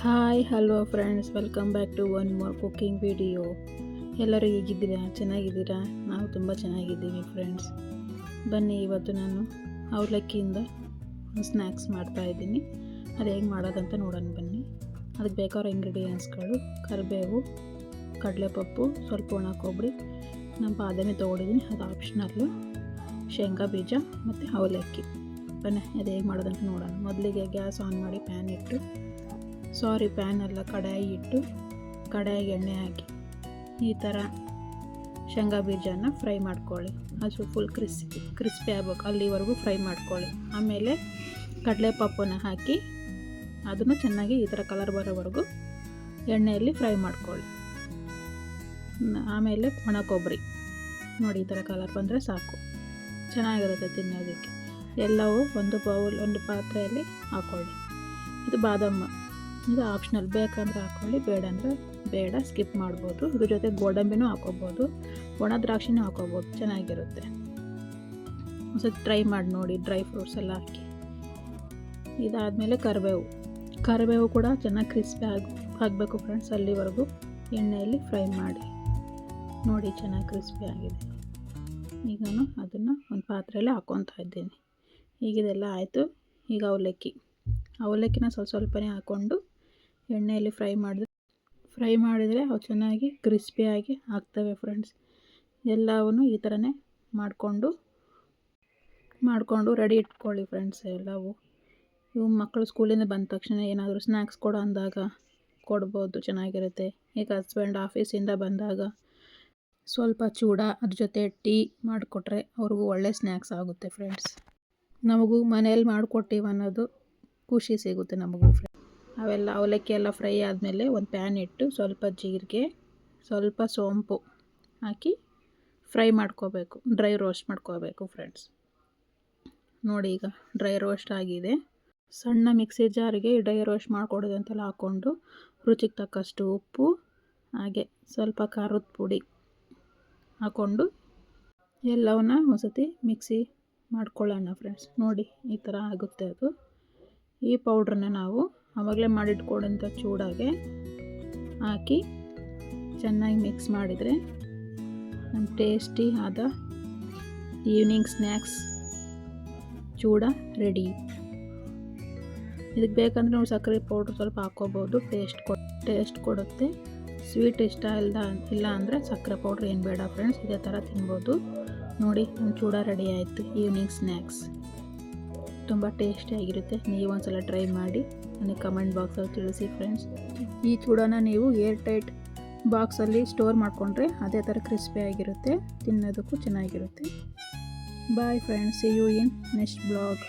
Hi hello friends, welcome back to one more cooking video. ಎಲ್ಲರೂ ಹೇಗಿದ್ದೀರಾ? ಚೆನ್ನಾಗಿದ್ದೀರಾ? ನಾವು ತುಂಬ ಚೆನ್ನಾಗಿದ್ದೀವಿ ಫ್ರೆಂಡ್ಸ್. ಬನ್ನಿ, ಇವತ್ತು ನಾನು ಅವಲಕ್ಕಿಯಿಂದ ಸ್ನ್ಯಾಕ್ಸ್ ಮಾಡ್ತಾಯಿದ್ದೀನಿ. ಅದು ಹೇಗೆ ಮಾಡೋದಂತ ನೋಡೋಣ ಬನ್ನಿ. ಅದಕ್ಕೆ ಬೇಕಾಗಿರೋ ಇಂಗ್ರೀಡಿಯೆಂಟ್ಸ್ಗಳು: ಕರಿಬೇವು, ಕಡಲೆಪಪ್ಪು, ಸ್ವಲ್ಪ ಒಣ ಕೊಬ್ಬರಿ, ನಾನು ಬಾದಾಮಿ ತೊಗೊಂಡಿದ್ದೀನಿ, ಅದು ಆಪ್ಷನಲ್ಲು, ಶೇಂಗಾ ಬೀಜ ಮತ್ತು ಅವಲಕ್ಕಿ. ಬನ್ನಿ, ಅದು ಹೇಗೆ ಮಾಡೋದಂತ ನೋಡೋಣ. ಮೊದಲಿಗೆ ಗ್ಯಾಸ್ ಆನ್ ಮಾಡಿ ಪ್ಯಾನ್ ಅಲ್ಲ, ಕಡಾಯಿ ಇಟ್ಟು ಕಡಾಯಿಗೆ ಎಣ್ಣೆ ಹಾಕಿ ಈ ಥರ ಶೇಂಗಾ ಬೀಜನ ಫ್ರೈ ಮಾಡ್ಕೊಳ್ಳಿ. ಅದು ಫುಲ್ ಕ್ರಿಸ್ಪಿ ಆಗ್ಬೇಕು, ಅಲ್ಲಿವರೆಗೂ ಫ್ರೈ ಮಾಡ್ಕೊಳ್ಳಿ. ಆಮೇಲೆ ಕಡಲೆಪಪ್ಪನ್ನ ಹಾಕಿ ಅದನ್ನು ಚೆನ್ನಾಗಿ ಈ ಥರ ಕಲರ್ ಬರೋವರೆಗೂ ಎಣ್ಣೆಯಲ್ಲಿ ಫ್ರೈ ಮಾಡ್ಕೊಳ್ಳಿ. ಆಮೇಲೆ ಒಣ ಕೊಬ್ಬರಿ ನೋಡಿ, ಈ ಥರ ಕಲರ್ ಬಂದರೆ ಸಾಕು, ಚೆನ್ನಾಗಿರುತ್ತೆ ತಿನ್ನೋದಕ್ಕೆ. ಎಲ್ಲವೂ ಒಂದು ಪಾತ್ರೆಯಲ್ಲಿ ಹಾಕ್ಕೊಳ್ಳಿ. ಇದು ಬಾದಾಮ, ಇದು ಆಪ್ಷನಲ್, ಬೇಕಂದ್ರೆ ಹಾಕ್ಕೊಳ್ಳಿ, ಬೇಡ ಅಂದರೆ ಬೇಡ, ಸ್ಕಿಪ್ ಮಾಡ್ಬೋದು. ಇದ್ರ ಜೊತೆ ಗೋಡಂಬಿನೂ ಹಾಕೋಬೋದು, ಒಣ ದ್ರಾಕ್ಷಿನೂ ಹಾಕೋಬೋದು, ಚೆನ್ನಾಗಿರುತ್ತೆ. ಒಂದ್ಸತಿ ಟ್ರೈ ಮಾಡಿ ನೋಡಿ, ಡ್ರೈ ಫ್ರೂಟ್ಸ್ ಎಲ್ಲ ಹಾಕಿ. ಇದಾದಮೇಲೆ ಕರಿಬೇವು ಕೂಡ ಚೆನ್ನಾಗಿ ಕ್ರಿಸ್ಪಿ ಆಗಬೇಕು ಫ್ರೆಂಡ್ಸ್, ಅಲ್ಲಿವರೆಗೂ ಎಣ್ಣೆಯಲ್ಲಿ ಫ್ರೈ ಮಾಡಿ. ನೋಡಿ, ಚೆನ್ನಾಗಿ ಕ್ರಿಸ್ಪಿ ಆಗಿದೆ. ಈಗ ನಾನು ಅದನ್ನು ಒಂದು ಪಾತ್ರೆಯಲ್ಲಿ ಹಾಕ್ಕೊತಾ ಇದ್ದೀನಿ. ಈಗಿದೆಲ್ಲ ಆಯಿತು. ಈಗ ಅವಲಕ್ಕಿನ ಸ್ವಲ್ಪನೇ ಹಾಕ್ಕೊಂಡು ಎಣ್ಣೆಯಲ್ಲಿ ಫ್ರೈ ಮಾಡಿದರೆ ಅವು ಚೆನ್ನಾಗಿ ಕ್ರಿಸ್ಪಿಯಾಗಿ ಆಗ್ತವೆ ಫ್ರೆಂಡ್ಸ್. ಎಲ್ಲವನ್ನೂ ಈ ಥರನೇ ಮಾಡಿಕೊಂಡು ರೆಡಿ ಇಟ್ಕೊಳ್ಳಿ ಫ್ರೆಂಡ್ಸ್. ಎಲ್ಲವೂ ಇವು ಮಕ್ಕಳು ಸ್ಕೂಲಿಂದ ಬಂದ ತಕ್ಷಣ ಏನಾದರೂ ಸ್ನ್ಯಾಕ್ಸ್ ಕೊಡೋ ಅಂದಾಗ ಕೊಡ್ಬೋದು, ಚೆನ್ನಾಗಿರುತ್ತೆ. ಈಗ ಹಸ್ಬೆಂಡ್ ಆಫೀಸಿಂದ ಬಂದಾಗ ಸ್ವಲ್ಪ ಚೂಡ ಅದ್ರ ಜೊತೆ ಟೀ ಮಾಡಿಕೊಟ್ರೆ ಅವ್ರಿಗೂ ಒಳ್ಳೆ ಸ್ನ್ಯಾಕ್ಸ್ ಆಗುತ್ತೆ ಫ್ರೆಂಡ್ಸ್. ನಮಗೂ ಮನೇಲಿ ಮಾಡಿಕೊಟ್ಟಿವಿ ಅನ್ನೋದು ಖುಷಿ ಸಿಗುತ್ತೆ ನಮಗೂ ಫ್ರೆಂಡ್ಸ್. ಅವೆಲ್ಲ ಅವಲಕ್ಕಿ ಎಲ್ಲ ಫ್ರೈ ಆದಮೇಲೆ ಒಂದು ಪ್ಯಾನ್ ಇಟ್ಟು ಸ್ವಲ್ಪ ಜೀರಿಗೆ, ಸ್ವಲ್ಪ ಸೋಂಪು ಹಾಕಿ ಫ್ರೈ ಮಾಡ್ಕೋಬೇಕು, ಡ್ರೈ ರೋಸ್ಟ್ ಮಾಡ್ಕೋಬೇಕು ಫ್ರೆಂಡ್ಸ್. ನೋಡಿ, ಈಗ ಡ್ರೈ ರೋಸ್ಟ್ ಆಗಿದೆ. ಸಣ್ಣ ಮಿಕ್ಸಿ ಜಾರಿಗೆ ಡ್ರೈ ರೋಸ್ಟ್ ಮಾಡ್ಕೊಡೋದಂತೆಲ್ಲ ಹಾಕ್ಕೊಂಡು ರುಚಿಗೆ ತಕ್ಕಷ್ಟು ಉಪ್ಪು, ಹಾಗೆ ಸ್ವಲ್ಪ ಖಾರದ ಪುಡಿ ಹಾಕ್ಕೊಂಡು ಎಲ್ಲವನ್ನ ಒಂದ್ಸತಿ ಮಿಕ್ಸಿ ಮಾಡ್ಕೊಳ್ಳೋಣ ಫ್ರೆಂಡ್ಸ್. ನೋಡಿ, ಈ ಥರ ಆಗುತ್ತೆ ಅದು. ಈ ಪೌಡ್ರನ್ನ ನಾವು ಆವಾಗಲೇ ಮಾಡಿಟ್ಕೊಂಡಂಥ ಚೂಡಾಗೆ ಹಾಕಿ ಚೆನ್ನಾಗಿ ಮಿಕ್ಸ್ ಮಾಡಿದರೆ ನಮ್ಮ ಟೇಸ್ಟಿ ಆದ ಈವ್ನಿಂಗ್ ಸ್ನ್ಯಾಕ್ಸ್ ಚೂಡ ರೆಡಿ. ಇದಕ್ಕೆ ಬೇಕಂದರೆ ನಾವು ಸಕ್ಕರೆ ಪೌಡ್ರ್ ಸ್ವಲ್ಪ ಹಾಕ್ಕೋಬೋದು, ಟೇಸ್ಟ್ ಕೊಡುತ್ತೆ. ಸ್ವೀಟ್ ಇಷ್ಟ ಇಲ್ಲ ಅಂದರೆ ಸಕ್ಕರೆ ಪೌಡ್ರ್ ಏನು ಬೇಡ ಫ್ರೆಂಡ್ಸ್, ಇದೇ ಥರ ತಿನ್ಬೋದು. ನೋಡಿ, ನಮ್ಮ ಚೂಡ ರೆಡಿ ಆಯಿತು. ಈವ್ನಿಂಗ್ ಸ್ನ್ಯಾಕ್ಸ್ ತುಂಬ ಟೇಸ್ಟಿಯಾಗಿರುತ್ತೆ. ನೀವು ಒಂದ್ಸಲ ಟ್ರೈ ಮಾಡಿ ನನಗೆ ಕಮೆಂಟ್ ಬಾಕ್ಸಲ್ಲಿ ತಿಳಿಸಿ ಫ್ರೆಂಡ್ಸ್. ಈ ಚೂಡನ ನೀವು ಏರ್ ಟೈಟ್ ಬಾಕ್ಸಲ್ಲಿ ಸ್ಟೋರ್ ಮಾಡಿಕೊಂಡ್ರೆ ಅದೇ ಥರ ಕ್ರಿಸ್ಪಿಯಾಗಿರುತ್ತೆ, ತಿನ್ನೋದಕ್ಕೂ ಚೆನ್ನಾಗಿರುತ್ತೆ. Bye friends, see you in next blog.